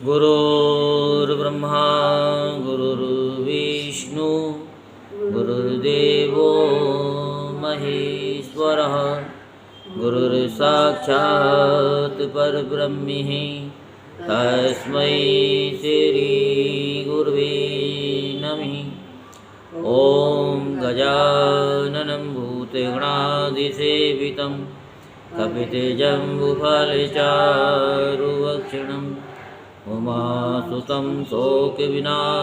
गुरुर्ब्रह्मा गुरुर्विष्णु गुरुर्देवो महेश्वरः गुरुर्साक्षात् परब्रह्म तस्मै श्री गुरुवे नमः। ओम गजाननं भूतगणाधिसेवितं कपितजम्बुफलचारुभक्षणम् उमासुतं शोकविनाशकारिकं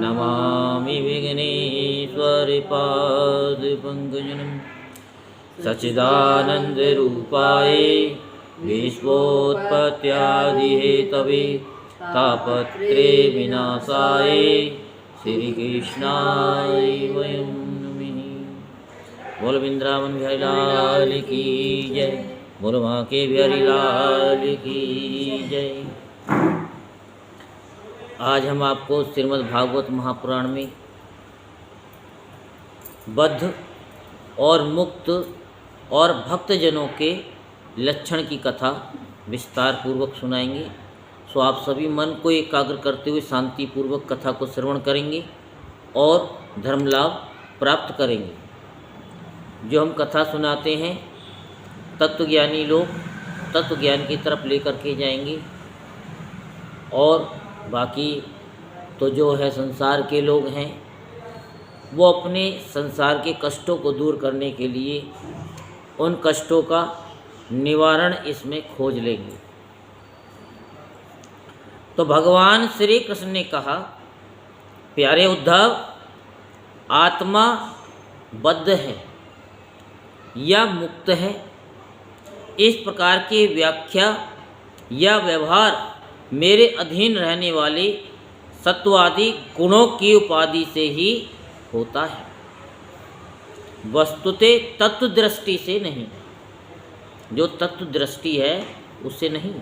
नमामि विघ्नेश्वरपादपङ्कजं सच्चिदानन्दरूपाय विश्वोत्पत्त्यादिहेतवे तापत्रे विनाशाय श्रीकृष्णाय वयं नमः। बोल वृंदावन बिहारी लाल की जय, बोल माँ के बिहारी लाल की जय। आज हम आपको श्रीमद् भागवत महापुराण में बद्ध और मुक्त और भक्तजनों के लक्षण की कथा विस्तार पूर्वक सुनाएंगे। सो आप सभी मन को एकाग्र करते हुए शांति पूर्वक कथा को श्रवण करेंगे और धर्म लाभ प्राप्त करेंगे। जो हम कथा सुनाते हैं तत्वज्ञानी लोग तत्व ज्ञान की तरफ लेकर के जाएंगे, और बाकी तो जो है संसार के लोग हैं वो अपने संसार के कष्टों को दूर करने के लिए उन कष्टों का निवारण इसमें खोज लेंगे। तो भगवान श्री कृष्ण ने कहा, प्यारे उद्धव, आत्मा बद्ध है या मुक्त है, इस प्रकार की व्याख्या या व्यवहार मेरे अधीन रहने वाले सत्वादि गुणों की उपाधि से ही होता है, वस्तुते तत्व दृष्टि से नहीं। जो तत्व दृष्टि है उससे नहीं।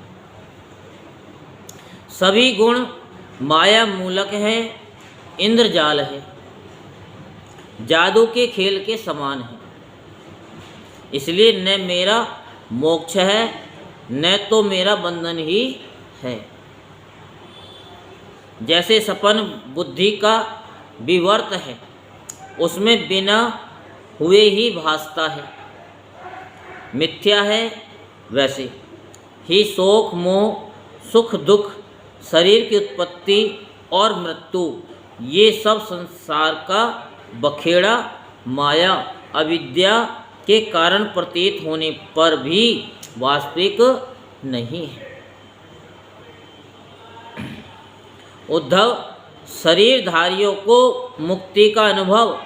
सभी गुण माया मूलक है, इंद्रजाल है, जादू के खेल के समान है। इसलिए न मेरा मोक्ष है न तो मेरा बंधन ही है। जैसे सपन बुद्धि का विवर्त है, उसमें बिना हुए ही भासता है, मिथ्या है, वैसे ही शोक मोह सुख दुख शरीर की उत्पत्ति और मृत्यु ये सब संसार का बखेड़ा माया अविद्या के कारण प्रतीत होने पर भी वास्तविक नहीं है। उद्धव, शरीरधारियों को मुक्ति का अनुभव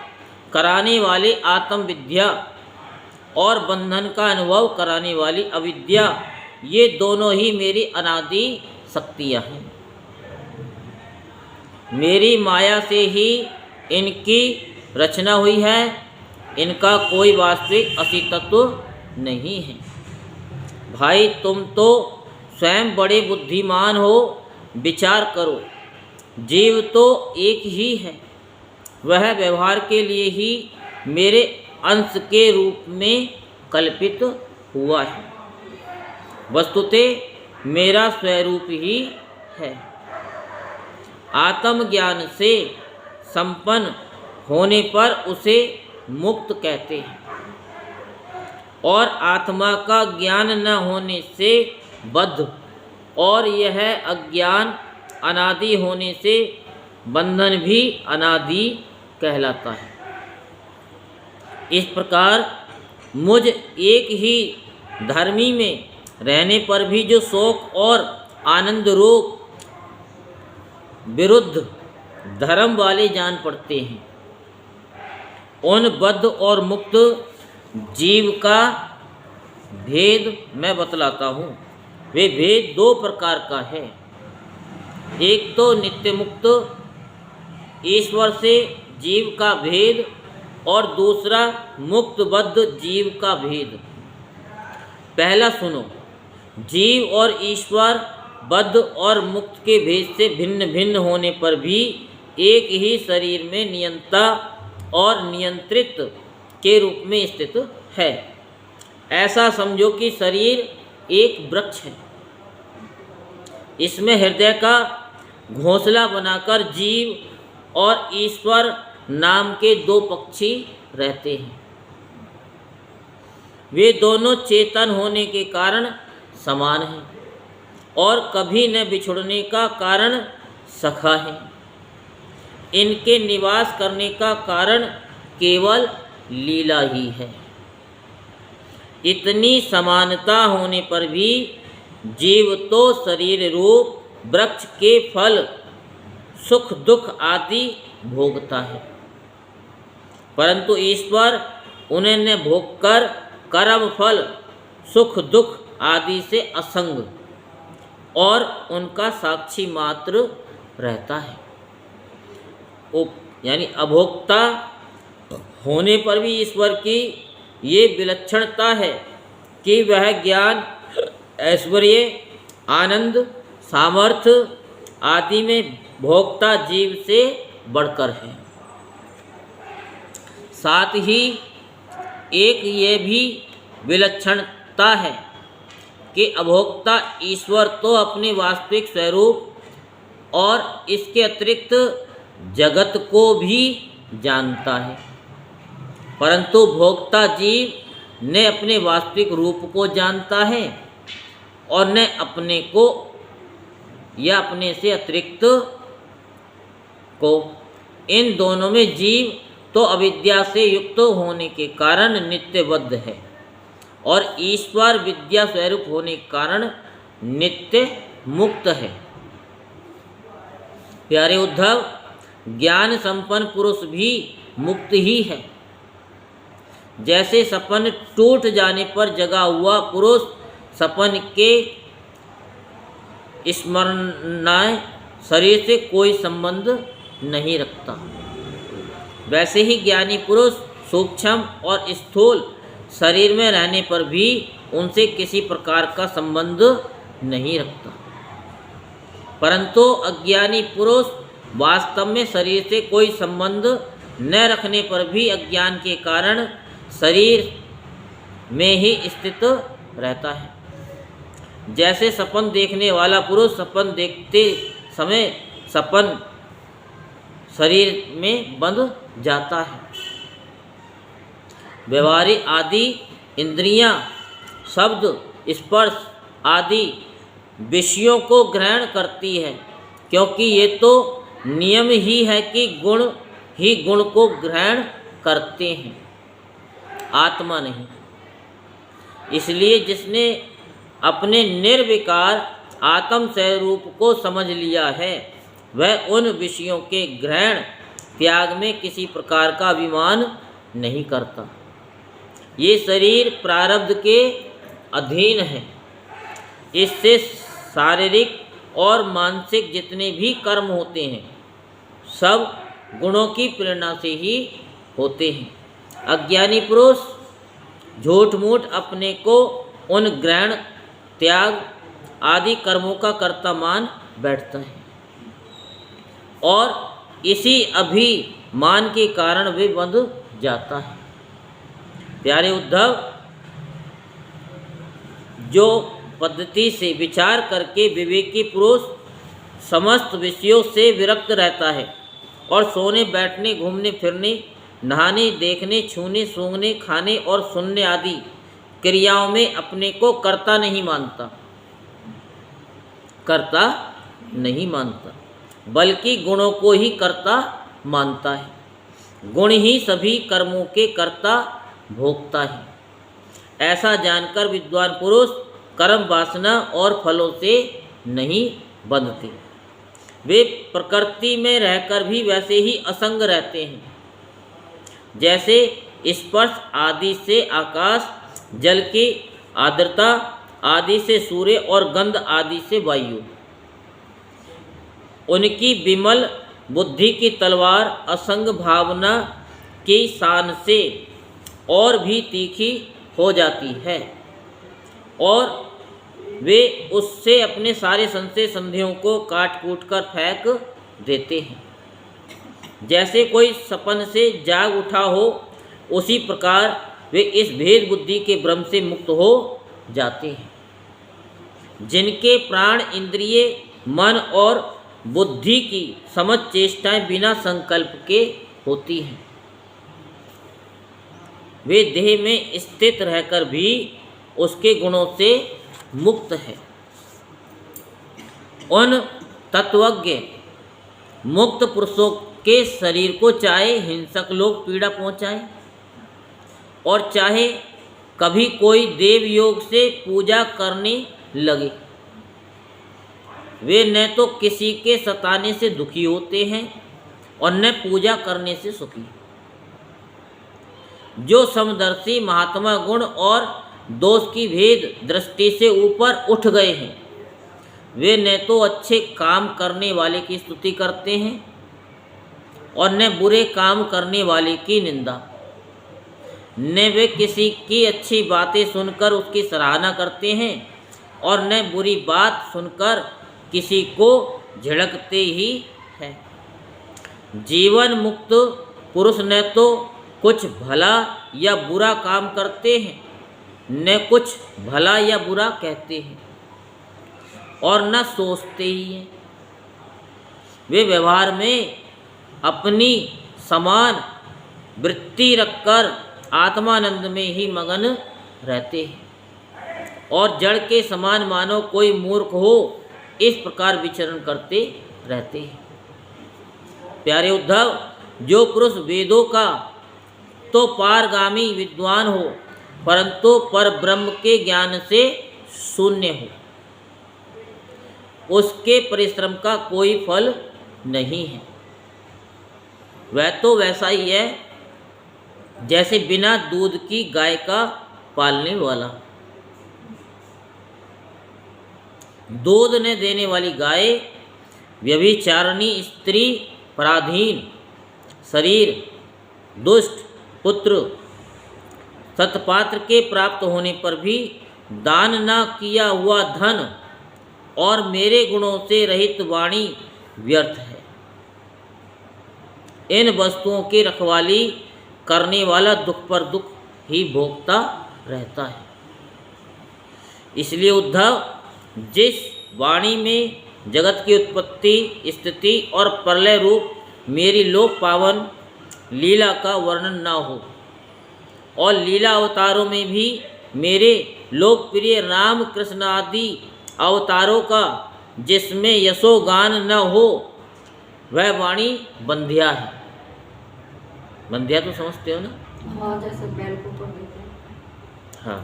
कराने वाली आत्मविद्या और बंधन का अनुभव कराने वाली अविद्या, ये दोनों ही मेरी अनादि शक्तियाँ हैं। मेरी माया से ही इनकी रचना हुई है, इनका कोई वास्तविक अस्तित्व नहीं है। भाई, तुम तो स्वयं बड़े बुद्धिमान हो, विचार करो। जीव तो एक ही है, वह व्यवहार के लिए ही मेरे अंश के रूप में कल्पित हुआ है, वस्तुतः मेरा स्वरूप ही है। आत्मज्ञान से संपन्न होने पर उसे मुक्त कहते हैं, और आत्मा का ज्ञान न होने से बद्ध, और यह अज्ञान अनादि होने से बंधन भी अनादि कहलाता है। इस प्रकार मुझ एक ही धर्मी में रहने पर भी जो शोक और आनंद रूप विरुद्ध धर्म वाले जान पड़ते हैं, उन बद्ध और मुक्त जीव का भेद मैं बतलाता हूँ। वे भेद दो प्रकार का है। एक तो नित्य मुक्त ईश्वर से जीव का भेद, और दूसरा मुक्त बद्ध जीव का भेद। पहला सुनो, जीव और ईश्वर बद्ध और मुक्त के भेद से भिन्न भिन्न होने पर भी एक ही शरीर में नियंता और नियंत्रित के रूप में स्थित है। ऐसा समझो कि शरीर एक वृक्ष है। इसमें हृदय का घोंसला बनाकर जीव और ईश्वर नाम के दो पक्षी रहते हैं। वे दोनों चेतन होने के कारण समान हैं और कभी न बिछुड़ने का कारण सखा है। इनके निवास करने का कारण केवल लीला ही है। इतनी समानता होने पर भी जीव तो शरीर रूप वृक्ष के फल सुख दुख आदि भोगता है, परंतु ईश्वर उन्हें न भोगकर कर्म फल सुख दुख आदि से असंग और उनका साक्षी मात्र रहता है। यानी अभोक्ता होने पर भी ईश्वर की ये विलक्षणता है कि वह ज्ञान ऐश्वर्य आनंद सामर्थ्य आदि में भोक्ता जीव से बढ़कर है। साथ ही एक ये भी विलक्षणता है कि अभोक्ता ईश्वर तो अपने वास्तविक स्वरूप और इसके अतिरिक्त जगत को भी जानता है, परंतु भोक्ता जीव न अपने वास्तविक रूप को जानता है और न अपने को या अपने से अतिरिक्त को। इन दोनों में जीव तो अविद्या से युक्त होने के कारण नित्यबद्ध है और ईश्वर विद्या स्वरूप होने के कारण नित्य मुक्त है। प्यारे उद्धव, ज्ञान संपन्न पुरुष भी मुक्त ही है। जैसे सपन टूट जाने पर जगा हुआ पुरुष सपन के स्मरणाय शरीर से कोई संबंध नहीं रखता, वैसे ही ज्ञानी पुरुष सूक्ष्म और स्थूल शरीर में रहने पर भी उनसे किसी प्रकार का संबंध नहीं रखता, परंतु अज्ञानी पुरुष वास्तव में शरीर से कोई संबंध न रखने पर भी अज्ञान के कारण शरीर में ही स्थित रहता है। जैसे सपन देखने वाला पुरुष सपन देखते समय सपन शरीर में बंध जाता है। व्यवहारिक आदि इंद्रियां शब्द स्पर्श आदि विषयों को ग्रहण करती है, क्योंकि ये तो नियम ही है कि गुण ही गुण को ग्रहण करते हैं, आत्मा नहीं। इसलिए जिसने अपने निर्विकार आत्म स्वरूप को समझ लिया है वह उन विषयों के ग्रहण त्याग में किसी प्रकार का अभिमान नहीं करता। ये शरीर प्रारब्ध के अधीन है, इससे शारीरिक और मानसिक जितने भी कर्म होते हैं सब गुणों की प्रेरणा से ही होते हैं। अज्ञानी पुरुष झूठ मूठ अपने को उन ग्रहण त्याग आदि कर्मों का कर्ता मान बैठता है और इसी अभिमान के कारण वे बंध जाता है। प्यारे उद्धव, जो पद्धति से विचार करके विवेकी पुरुष समस्त विषयों से विरक्त रहता है और सोने बैठने घूमने फिरने नहाने देखने छूने सूंघने खाने और सुनने आदि क्रियाओं में अपने को कर्ता नहीं मानता, बल्कि गुणों को ही कर्ता मानता है। गुण ही सभी कर्मों के कर्ता भोगता है। ऐसा जानकर विद्वान पुरुष कर्म वासना और फलों से नहीं बंधते। वे प्रकृति में रहकर भी वैसे ही असंग रहते हैं, जैसे स्पर्श आदि से आकाश, जल की आर्द्रता आदि से सूर्य और गंध आदि से वायु। उनकी विमल बुद्धि की तलवार असंग भावना की शान से और भी तीखी हो जाती है और वे उससे अपने सारे संशय संदेहों को काट कूट कर फेंक देते हैं। जैसे कोई सपन से जाग उठा हो, उसी प्रकार वे इस भेद बुद्धि के भ्रम से मुक्त हो जाते हैं। जिनके प्राण इंद्रिय मन और बुद्धि की समझ चेष्टाएं बिना संकल्प के होती हैं। वे देह में स्थित रहकर भी उसके गुणों से मुक्त है। उन तत्वज्ञ मुक्त पुरुषों के शरीर को चाहे हिंसक लोग पीड़ा पहुंचाए और चाहे कभी कोई देव योग से पूजा करने लगे, वे न तो किसी के सताने से दुखी होते हैं और न पूजा करने से सुखी। जो समदर्शी महात्मा गुण और दोष की भेद दृष्टि से ऊपर उठ गए हैं, वे न तो अच्छे काम करने वाले की स्तुति करते हैं और न बुरे काम करने वाले की निंदा, न वे किसी की अच्छी बातें सुनकर उसकी सराहना करते हैं और न बुरी बात सुनकर किसी को झिड़कते ही हैं। जीवन मुक्त पुरुष न तो कुछ भला या बुरा काम करते हैं, न कुछ भला या बुरा कहते हैं और न सोचते ही हैं। वे व्यवहार में अपनी समान वृत्ति रखकर आत्मानंद में ही मगन रहते हैं और जड़ के समान मानो कोई मूर्ख हो इस प्रकार विचरण करते रहते हैं। प्यारे उद्धव, जो पुरुष वेदों का तो पारगामी विद्वान हो परंतु पर ब्रह्म के ज्ञान से शून्य हो, उसके परिश्रम का कोई फल नहीं है। वह तो वैसा ही है जैसे बिना दूध की गाय का पालने वाला। दूध न देने वाली गाय व्यभिचारिणी स्त्री, पराधीन शरीर, दुष्ट पुत्र, सत्पात्र के प्राप्त होने पर भी दान न किया हुआ धन और मेरे गुणों से रहित वाणी व्यर्थ है। इन वस्तुओं की रखवाली करने वाला दुख पर दुख ही भोगता रहता है। इसलिए उद्धव, जिस वाणी में जगत की उत्पत्ति, स्थिति और प्रलय रूप मेरी लोक पावन लीला का वर्णन न हो और लीला अवतारों में भी मेरे लोकप्रिय राम कृष्ण आदि अवतारों का जिसमें यशोगान न हो, वह वाणी बंध्या है। बंध्या तो समझते हो ना? हाँ, जैसे बैल को पढ़ देते हैं। हाँ।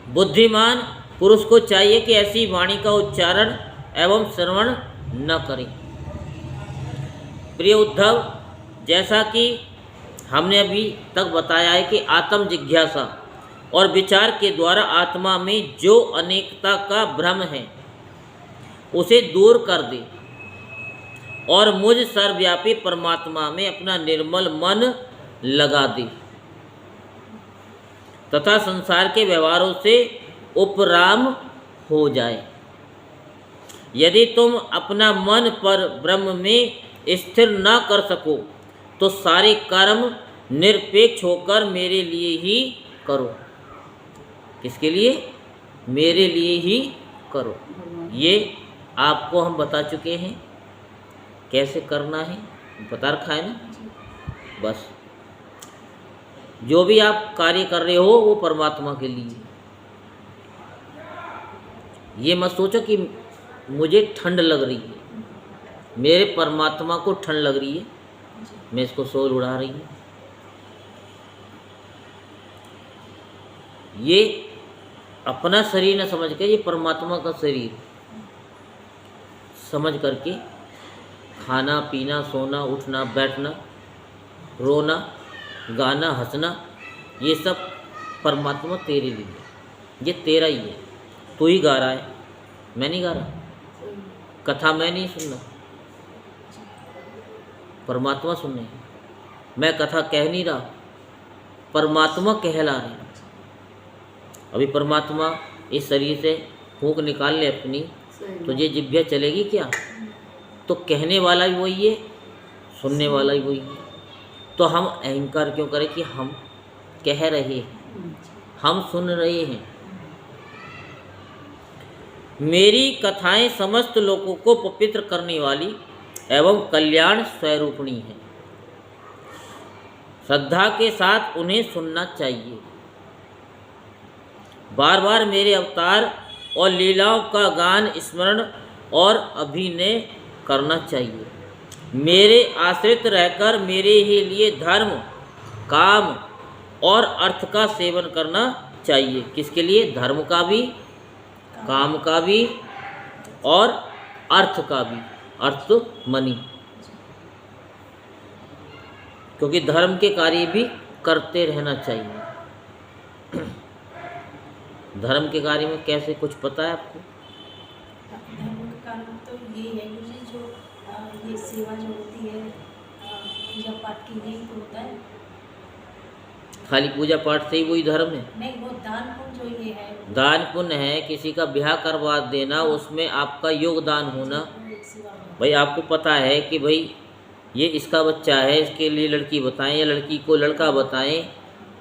बुद्धिमान पुरुष को चाहिए कि ऐसी वाणी का उच्चारण एवं श्रवण न करें। प्रिय उद्धव, जैसा कि हमने अभी तक बताया है कि आत्म जिज्ञासा और विचार के द्वारा आत्मा में जो अनेकता का भ्रम है उसे दूर कर दे और मुझ सर्वव्यापी परमात्मा में अपना निर्मल मन लगा दे तथा संसार के व्यवहारों से उपराम हो जाए। यदि तुम अपना मन पर ब्रह्म में स्थिर न कर सको तो सारे कर्म निरपेक्ष होकर मेरे लिए ही करो। किसके लिए? मेरे लिए ही करो। ये आपको हम बता चुके हैं कैसे करना है, बता रखा है ना। बस जो भी आप कार्य कर रहे हो वो परमात्मा के लिए। ये मत सोचो कि मुझे ठंड लग रही है, मेरे परमात्मा को ठंड लग रही है, मैं इसको शोर उड़ा रही हूँ। ये अपना शरीर न समझ के, ये परमात्मा का शरीर समझ करके खाना पीना, सोना, उठना, बैठना, रोना, गाना, हंसना, ये सब परमात्मा तेरे लिए, ये तेरा ही है। तू ही गा रहा है, मैं नहीं गा रहा। कथा मैं नहीं सुन रहा, परमात्मा सुन रहे हैं। मैं कथा कह नहीं रहा, परमात्मा कहला रहे हैं। अभी परमात्मा इस शरीर से फूंक निकाल ले अपनी, तो ये जिभ्या चलेगी क्या? तो कहने वाला भी वही है, सुनने वाला भी वही है। तो हम अहंकार क्यों करें कि हम कह रहे हैं, हम सुन रहे हैं। मेरी कथाएं समस्त लोगों को पवित्र करने वाली एवं कल्याण स्वरूपिणी है। श्रद्धा के साथ उन्हें सुनना चाहिए। बार बार मेरे अवतार और लीलाओं का गान, स्मरण और अभिनय करना चाहिए। मेरे आश्रित रहकर मेरे ही लिए धर्म, काम और अर्थ का सेवन करना चाहिए। किसके लिए? धर्म का भी, काम का भी और अर्थ का भी। अर्थ तो मनी, क्योंकि धर्म के कार्य भी करते रहना चाहिए। धर्म के कार्य में कैसे, कुछ पता है आपको? धर्म का कारण तो ये है मुझे, जो ये सेवा जो होती है, पूजा पाठ की, यही तो होता है। खाली पूजा पाठ से ही वही धर्म है? नहीं, वो दान पुण्य जो ये है, दान पुण्य है। किसी का ब्याह करवा देना, उसमें आपका योगदान होना। वो एक सेवा है। भाई आपको पता है कि भाई ये इसका बच्चा है, इसके लिए लड़की बताएं या लड़की को लड़का बताएं,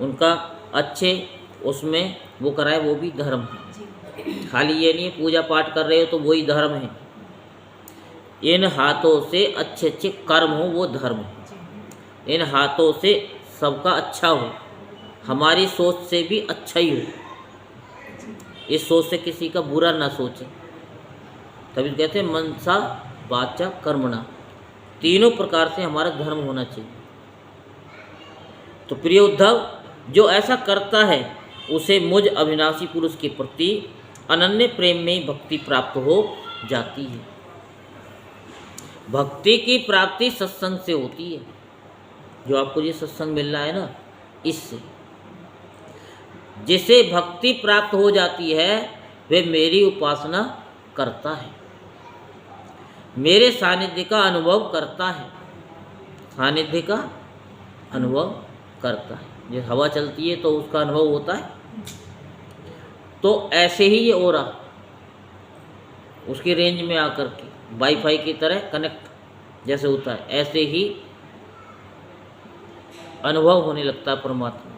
उनका अच्छे उसमें वो कराए, वो भी धर्म है। जी, खाली ये नहीं पूजा पाठ कर रहे हो तो वही धर्म है। इन हाथों से अच्छे अच्छे कर्म हो, वो धर्म है। जी, इन हाथों से सबका अच्छा हो, हमारी सोच से भी अच्छा ही हो। इस सोच से किसी का बुरा ना सोचे। तभी तो कहते हैं मनसा वाचा कर्मणा, तीनों प्रकार से हमारा धर्म होना चाहिए। तो प्रिय उद्धव, जो ऐसा करता है उसे मुझ अविनाशी पुरुष के प्रति अनन्य प्रेम में भक्ति प्राप्त हो जाती है। भक्ति की प्राप्ति सत्संग से होती है। जो आपको ये सत्संग मिल रहा है ना, इससे जिसे भक्ति प्राप्त हो जाती है वह मेरी उपासना करता है, मेरे सानिध्य का अनुभव करता है। सानिध्य का अनुभव करता है। जैसे हवा चलती है तो उसका अनुभव होता है, तो ऐसे ही ये ओरा उसकी रेंज में आकर के वाईफाई की तरह कनेक्ट जैसे होता है, ऐसे ही अनुभव होने लगता है परमात्मा।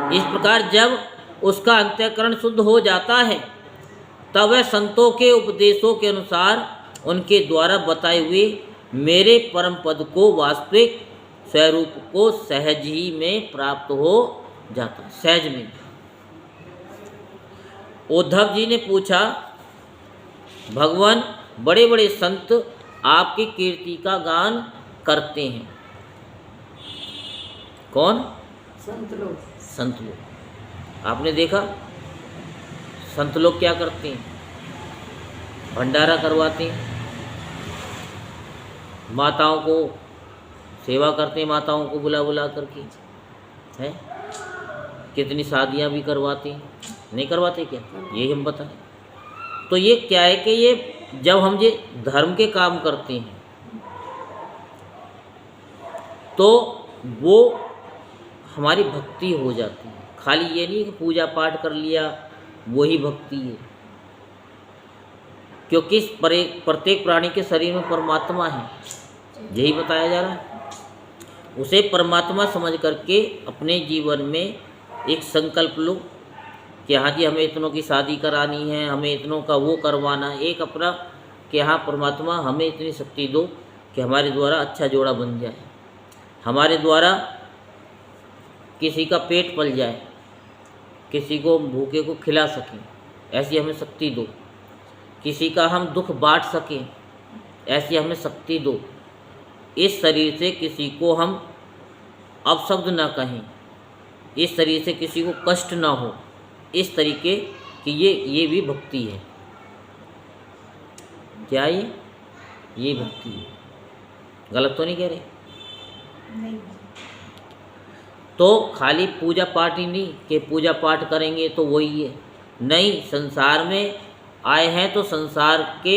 इस प्रकार जब उसका अंतःकरण शुद्ध हो जाता है तब वह संतों के उपदेशों के अनुसार उनके द्वारा बताए हुए मेरे परम पद को, वास्तविक स्वरूप को सहज ही में प्राप्त हो जाता है। सहज में। उद्धव जी ने पूछा, भगवान बड़े बड़े संत आपकी कीर्ति का गान करते हैं। कौन? संत लोग। संत लोग। आपने देखा संत लोग क्या करते हैं? भंडारा करवाते हैं, माताओं को सेवा करते हैं, माताओं को बुला बुला करके, है कितनी शादियां भी करवाते हैं। नहीं करवाते क्या? यही हम बताएं। तो ये क्या है कि ये जब हम ये धर्म के काम करते हैं तो वो हमारी भक्ति हो जाती है। खाली ये नहीं कि पूजा पाठ कर लिया वही भक्ति है, क्योंकि प्रत्येक प्राणी के शरीर में परमात्मा है, यही बताया जा रहा है। उसे परमात्मा समझ करके अपने जीवन में एक संकल्प लो कि हाँ जी हमें इतनों की शादी करानी है, हमें इतनों का वो करवाना है। एक अपना कि हाँ परमात्मा हमें इतनी शक्ति दो कि हमारे द्वारा अच्छा जोड़ा बन जाए, हमारे द्वारा किसी का पेट पल जाए, किसी को भूखे को खिला सकें, ऐसी हमें शक्ति दो। किसी का हम दुख बांट सकें, ऐसी हमें शक्ति दो। इस शरीर से किसी को हम अपशब्द ना कहें, इस शरीर से किसी को कष्ट ना हो, इस तरीके की ये भी भक्ति है। क्या ये भक्ति है। गलत तो नहीं कह रहे? नहीं, तो खाली पूजा पाठ ही नहीं कि पूजा पाठ करेंगे तो वही है, नहीं। संसार में आए हैं तो संसार के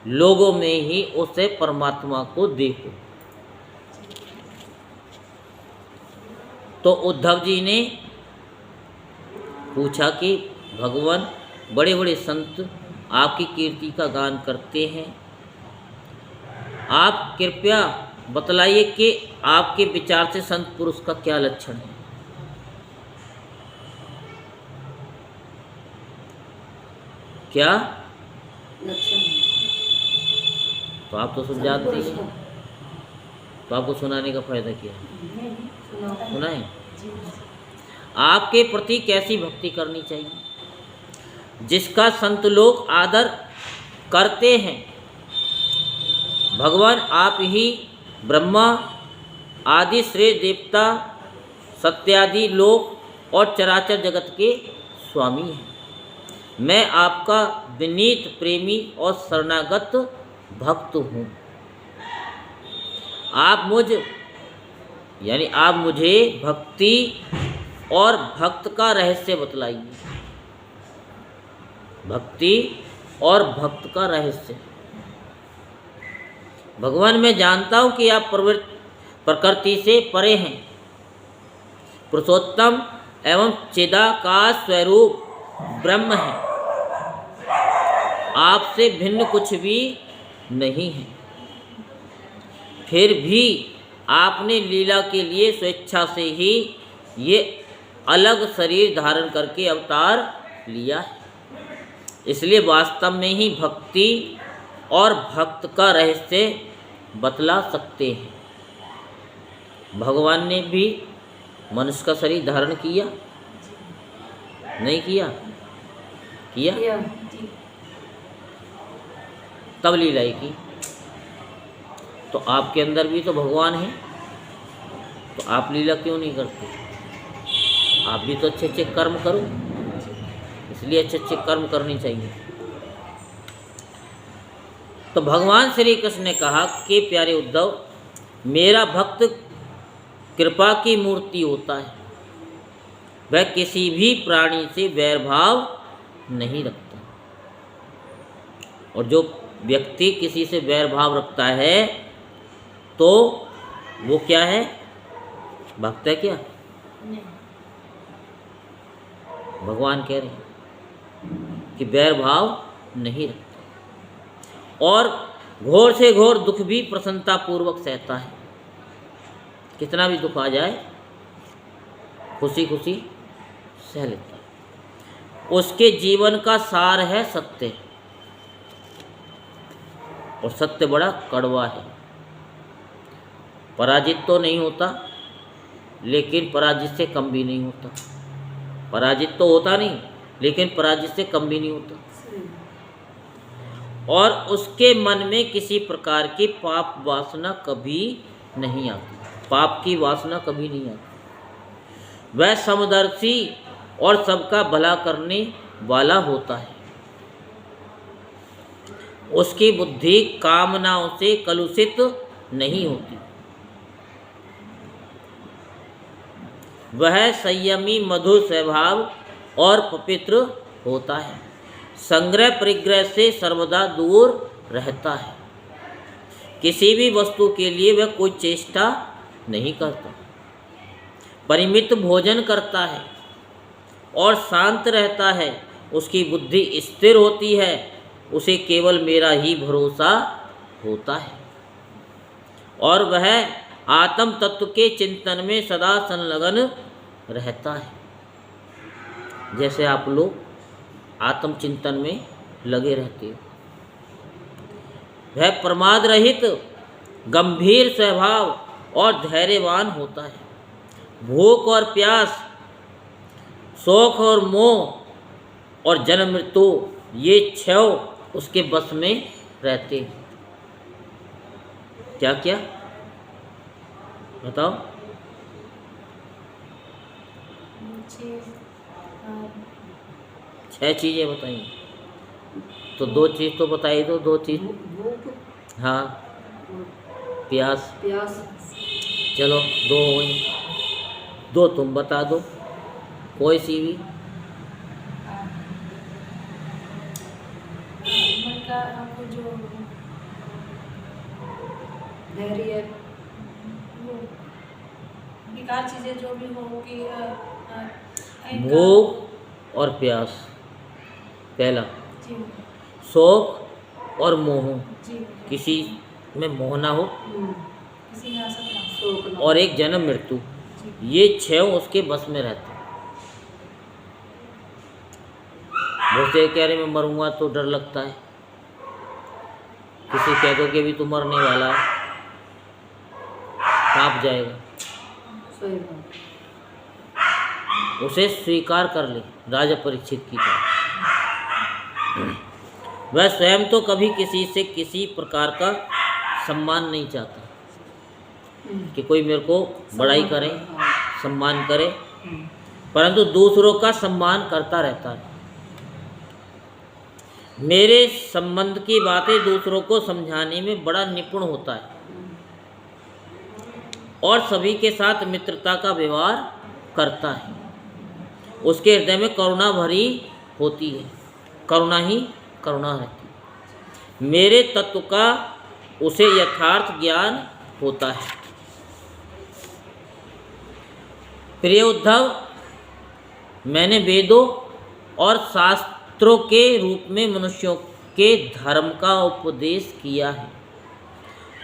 लोगों में ही उसे परमात्मा को देखो। तो उद्धव जी ने पूछा कि भगवान बड़े बड़े संत आपकी कीर्ति का गान करते हैं, आप कृपया बतलाइए कि आपके विचार से संत पुरुष का क्या लक्षण है। क्या? लक्षण है। तो आप तो सब जानते ही हैं, तो आपको सुनाने का फायदा क्या है? नहीं सुनाओ। सुनाएं? जी आपके प्रति कैसी भक्ति करनी चाहिए जिसका संत लोग आदर करते हैं? भगवान आप ही ब्रह्मा आदि श्रेष्ठ देवता सत्यादि लोक और चराचर जगत के स्वामी हैं। मैं आपका विनीत प्रेमी और शरणागत भक्त हूँ। आप मुझे भक्ति और भक्त का रहस्य बतलाइए। भक्ति और भक्त का रहस्य। भगवान मैं जानता हूँ कि आप प्रकृति से परे हैं, पुरुषोत्तम एवं चिदाकाश स्वरूप ब्रह्म है, आपसे भिन्न कुछ भी नहीं है। फिर भी आपने लीला के लिए स्वेच्छा से ही ये अलग शरीर धारण करके अवतार लिया है। इसलिए वास्तव में ही भक्ति और भक्त का रहस्य बतला सकते हैं। भगवान ने भी मनुष्य का शरीर धारण किया? नहीं किया? किया? किया। जी तब लीला की। तो आपके अंदर भी तो भगवान है, तो आप लीला क्यों नहीं करते? आप भी तो अच्छे अच्छे कर्म करो, इसलिए अच्छे अच्छे कर्म करनी चाहिए। तो भगवान श्री कृष्ण ने कहा कि प्यारे उद्धव, मेरा भक्त कृपा की मूर्ति होता है, वह किसी भी प्राणी से वैर भाव नहीं रखता। और जो व्यक्ति किसी से वैर भाव रखता है तो वो क्या है? भक्त है क्या? नहीं भगवान कह रहे हैं कि वैर भाव नहीं रखता और घोर से घोर दुख भी प्रसन्नता पूर्वक सहता है। कितना भी दुख आ जाए खुशी खुशी सह लेता है। उसके जीवन का सार है सत्य, और सत्य बड़ा कड़वा है। पराजित तो नहीं होता, लेकिन पराजित से कम भी नहीं होता। पराजित तो होता नहीं, लेकिन पराजित से कम भी नहीं होता। और उसके मन में किसी प्रकार की पाप वासना कभी नहीं आती। पाप की वासना कभी नहीं आती। वह समदर्शी और सबका भला करने वाला होता है। उसकी बुद्धि कामनाओं से कलुषित नहीं होती। वह संयमी, मधुर स्वभाव और पवित्र होता है। संग्रह परिग्रह से सर्वदा दूर रहता है। किसी भी वस्तु के लिए वह कोई चेष्टा नहीं करता। परिमित भोजन करता है और शांत रहता है। उसकी बुद्धि स्थिर होती है। उसे केवल मेरा ही भरोसा होता है और वह आत्म तत्व के चिंतन में सदा संलग्न रहता है। जैसे आप लोग आत्म चिंतन में लगे रहते हो। वह प्रमाद रहित, गंभीर स्वभाव और धैर्यवान होता है। भूख और प्यास, शौक और मोह और जन्म मृत्यु, ये छह उसके बस में रहते हैं। क्या क्या बताओ? मुझे 6 चीज़ें बताइए। तो 2 चीज़ तो बताई दो। 2 चीज़। भूख, हाँ, प्यास। प्यास, चलो 2 हो गई। 2 तुम बता दो, कोई सी भी। मन का आपको जो धैर्य, वो बेकार चीज़ें जो भी हो कि अहंकार- भूख और प्यास पहला। जी शौक और मोह, जी किसी में मोह ना हो। किसी में आसक्त ना हो। शोक न, और एक जन्म मृत्यु, जी ये 6 उसके बस में रहते हैं। बहुत से कह रहे मैं मरूंगा तो डर लगता है, किसी कह दो कि भी तू मरने वाला है, कांप जाएगा। सही बात। उसे स्वीकार कर ले राजा परीक्षित की तरह। वह स्वयं तो कभी किसी से किसी प्रकार का सम्मान नहीं चाहता कि कोई मेरे को बड़ाई करे, सम्मान करे, परंतु दूसरों का सम्मान करता रहता है। मेरे संबंध की बातें दूसरों को समझाने में बड़ा निपुण होता है और सभी के साथ मित्रता का व्यवहार करता है। उसके हृदय में करुणा भरी होती है, करुणा ही करुणा रहती है। मेरे तत्व का उसे यथार्थ ज्ञान होता है। प्रिय उद्धव, मैंने वेदों और शास्त्रों के रूप में मनुष्यों के धर्म का उपदेश किया है।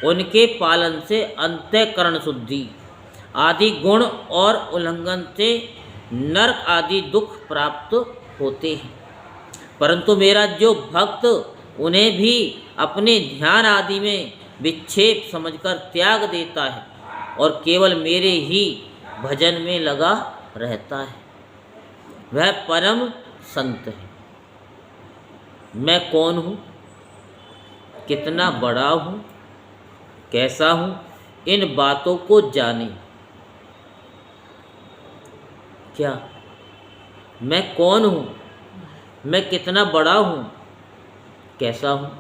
उनके पालन से अंतःकरण शुद्धि आदि गुण और उल्लंघन से नरक आदि दुख प्राप्त होते हैं, परंतु मेरा जो भक्त उन्हें भी अपने ध्यान आदि में विक्षेप समझकर त्याग देता है और केवल मेरे ही भजन में लगा रहता है, वह परम संत है। मैं कौन हूँ, कितना बड़ा हूँ, कैसा हूँ, इन बातों को जाने। क्या मैं कौन हूँ, मैं कितना बड़ा हूँ, कैसा हूँ,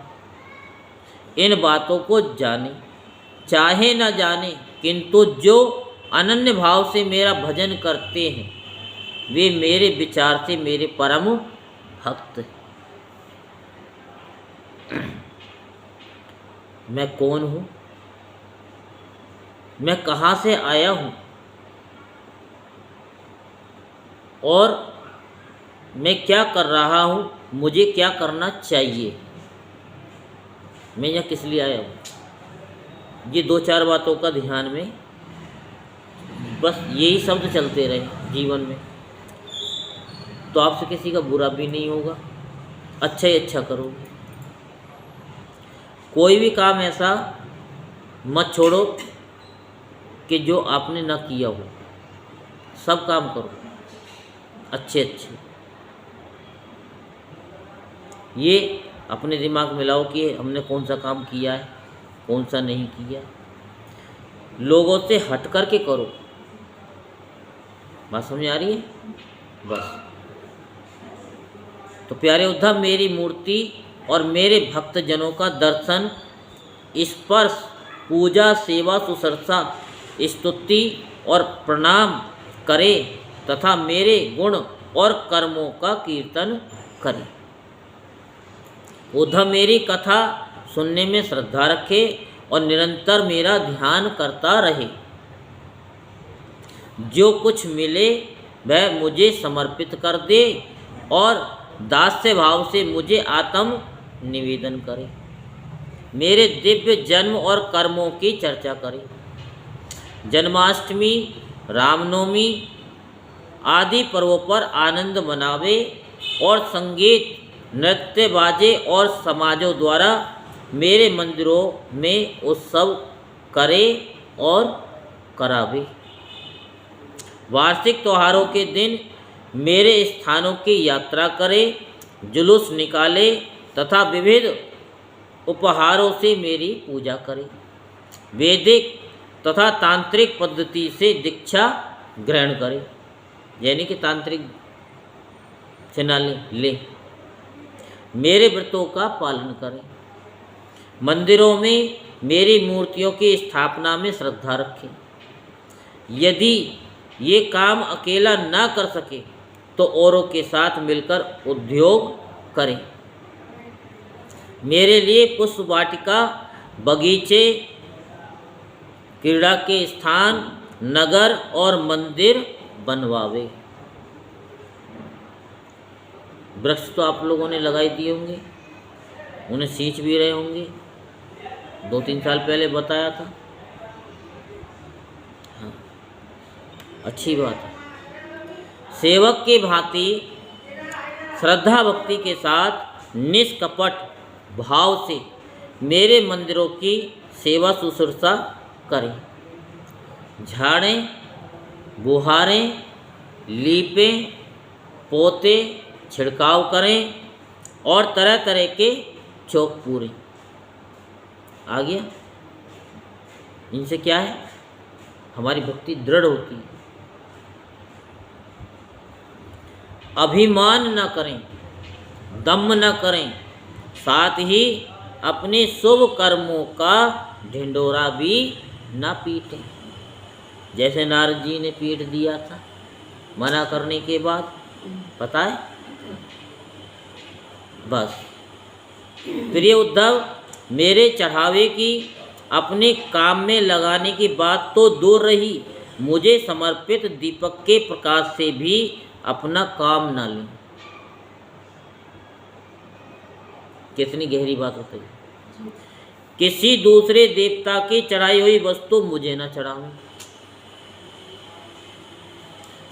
इन बातों को जाने। चाहे न जाने, किंतु जो अनन्य भाव से मेरा भजन करते हैं वे मेरे विचार से मेरे परम भक्त हैं। मैं कौन हूँ, मैं कहाँ से आया हूँ और मैं क्या कर रहा हूँ, मुझे क्या करना चाहिए, मैं यहाँ किस लिए आया हूँ। ये दो चार बातों का ध्यान में बस यही शब्द चलते रहे जीवन में, तो आपसे किसी का बुरा भी नहीं होगा, अच्छा ही अच्छा करोगे। कोई भी काम ऐसा मत छोड़ो कि जो आपने ना किया हो, सब काम करो अच्छे अच्छे। ये अपने दिमाग में लाओ कि हमने कौन सा काम किया है, कौन सा नहीं किया। लोगों से हट कर के करो। बात समझ आ रही है? बस। तो प्यारे उद्धव, मेरी मूर्ति और मेरे भक्तजनों का दर्शन, स्पर्श, पूजा, सेवा, सुश्रूषा, स्तुति और प्रणाम करे तथा मेरे गुण और कर्मों का कीर्तन करे। उद्धव मेरी कथा सुनने में श्रद्धा रखे और निरंतर मेरा ध्यान करता रहे। जो कुछ मिले वह मुझे समर्पित कर दे और दास्य भाव से मुझे आत्म निवेदन करे। मेरे दिव्य जन्म और कर्मों की चर्चा करे। जन्माष्टमी, रामनवमी आदि पर्वों पर आनंद मनावे और संगीत, नृत्य, बाजे और समाजों द्वारा मेरे मंदिरों में उत्सव करे और करावे। वार्षिक त्योहारों के दिन मेरे स्थानों की यात्रा करे, जुलूस निकाले तथा विविध उपहारों से मेरी पूजा करे। वैदिक तथा तांत्रिक पद्धति से दीक्षा ग्रहण करे, यानी कि तांत्रिक से ना ले। मेरे व्रतों का पालन करें। मंदिरों में मेरी मूर्तियों की स्थापना में श्रद्धा रखें। यदि ये काम अकेला ना कर सके तो औरों के साथ मिलकर उद्योग करें। मेरे लिए पुष्प वाटिका, बगीचे, क्रीड़ा के स्थान, नगर और मंदिर बनवावे। वृक्ष तो आप लोगों ने लगाई दिए होंगे, उन्हें सींच भी रहे होंगे, 2-3 साल पहले बताया था। हाँ, अच्छी बात है। सेवक की भांति श्रद्धा भक्ति के साथ निष्कपट भाव से मेरे मंदिरों की सेवा शुश्रूषा करें। झाड़ें, बुहारें, लीपें, पोते, छिड़काव करें और तरह तरह के चौक पूरे। आ गया? इनसे क्या है? हमारी भक्ति दृढ़ होती है। अभिमान न करें, दम्भ न करें, साथ ही अपने शुभ कर्मों का ढिंढोरा भी न पीटें। जैसे नारद जी ने पीट दिया था मना करने के बाद, पता है? बस। प्रिय उद्धव, मेरे चढ़ावे की अपने काम में लगाने की बात तो दूर रही, मुझे समर्पित दीपक के प्रकाश से भी अपना काम न लें। कितनी गहरी बात होती है। किसी दूसरे देवता की चढ़ाई हुई वस्तु मुझे न चढ़ाओ।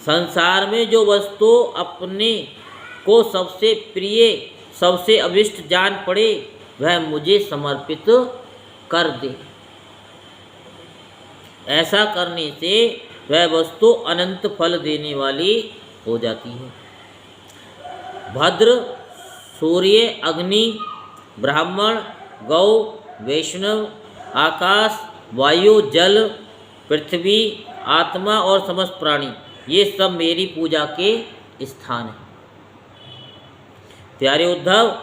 संसार में जो वस्तु अपने को सबसे प्रिय, सबसे अभिष्ट जान पड़े, वह मुझे समर्पित कर दे। ऐसा करने से वह वस्तु अनंत फल देने वाली हो जाती है। भद्र, सूर्य, अग्नि, ब्राह्मण, गौ, वैष्णव, आकाश, वायु, जल, पृथ्वी, आत्मा और समस्त प्राणी, ये सब मेरी पूजा के स्थान हैं। प्यारे उद्धव,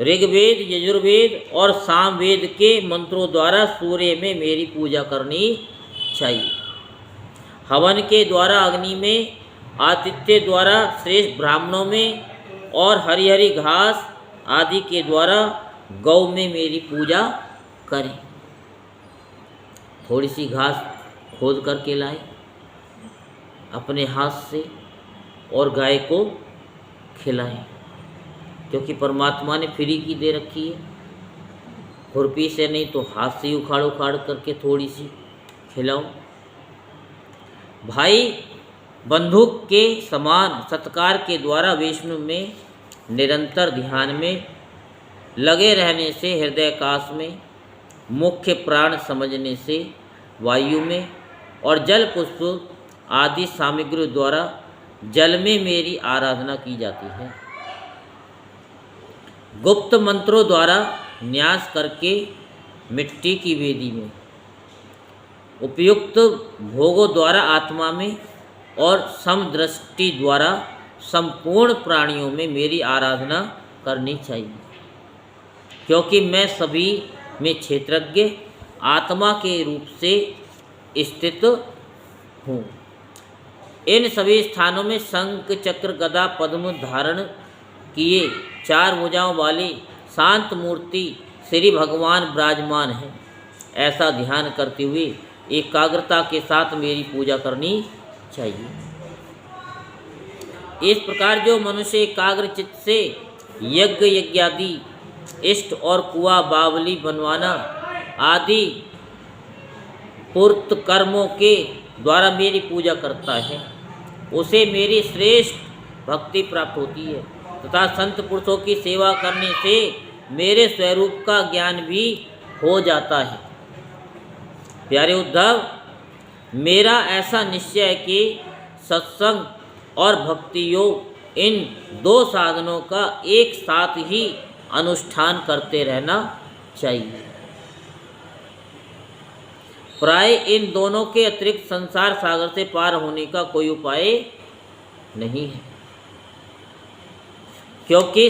ऋग्वेद, यजुर्वेद और सामवेद के मंत्रों द्वारा सूर्य में मेरी पूजा करनी चाहिए। हवन के द्वारा अग्नि में, आतिथ्य द्वारा श्रेष्ठ ब्राह्मणों में और हरी हरी घास आदि के द्वारा गौ में मेरी पूजा करें। थोड़ी सी घास खोद करके लाए अपने हाथ से और गाय को खिलाएं, क्योंकि परमात्मा ने फ्री की दे रखी है। खुरपी से नहीं तो हाथ से उखाड़ उखाड़ करके थोड़ी सी खिलाओ। भाई बंदूक के समान सत्कार के द्वारा विष्णु में निरंतर ध्यान में लगे रहने से, हृदयाकाश में मुख्य प्राण समझने से वायु में और जल पुष्प आदि सामग्री द्वारा जल में मेरी आराधना की जाती है। गुप्त मंत्रों द्वारा न्यास करके मिट्टी की वेदी में, उपयुक्त भोगों द्वारा आत्मा में और समदृष्टि द्वारा संपूर्ण प्राणियों में मेरी आराधना करनी चाहिए, क्योंकि मैं सभी में क्षेत्रज्ञ आत्मा के रूप से स्थित हूँ। इन सभी स्थानों में शंख, चक्र, गदा, पद्म धारण किए 4 भुजाओं वाली शांत मूर्ति श्री भगवान विराजमान है। ऐसा ध्यान करते हुए एकाग्रता के साथ मेरी पूजा करनी चाहिए। इस प्रकार जो मनुष्य एकाग्र चित्त से यज्ञ यज्ञादि, इष्ट और कुआ बावली बनवाना आदि पूर्त कर्मों के द्वारा मेरी पूजा करता है, उसे मेरी श्रेष्ठ भक्ति प्राप्त होती है तथा संत पुरुषों की सेवा करने से मेरे स्वरूप का ज्ञान भी हो जाता है। प्यारे उद्धव, मेरा ऐसा निश्चय है कि सत्संग और भक्ति योग इन 2 साधनों का एक साथ ही अनुष्ठान करते रहना चाहिए। प्राय इन दोनों के अतिरिक्त संसार सागर से पार होने का कोई उपाय नहीं है, क्योंकि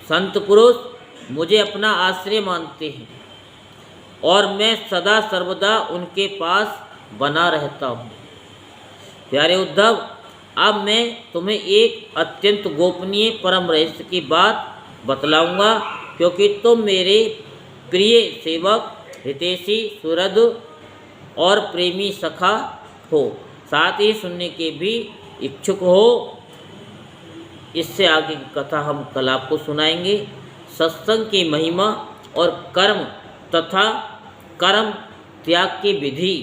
संत पुरुष मुझे अपना आश्रय मानते हैं और मैं सदा सर्वदा उनके पास बना रहता हूँ। प्यारे उद्धव, अब मैं तुम्हें एक अत्यंत गोपनीय परम रहस्य की बात बतलाऊंगा, क्योंकि तुम मेरे प्रिय सेवक, हितैषी, सुहृद और प्रेमी सखा हो, साथ ही सुनने के भी इच्छुक हो। इससे आगे की कथा हम कल आपको सुनाएंगे। सत्संग की महिमा और कर्म तथा कर्म त्याग की विधि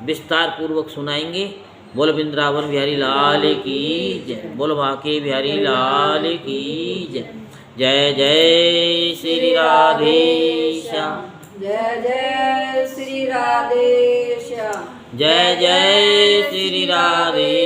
विस्तार पूर्वक सुनाएंगे। बोल वृंदावन बिहारी लाल की जय। बोल बांके बिहारी लाल की जय। जय जय श्री राधे श्याम। जय जय श्री राधे श्याम। जय जय श्री राधे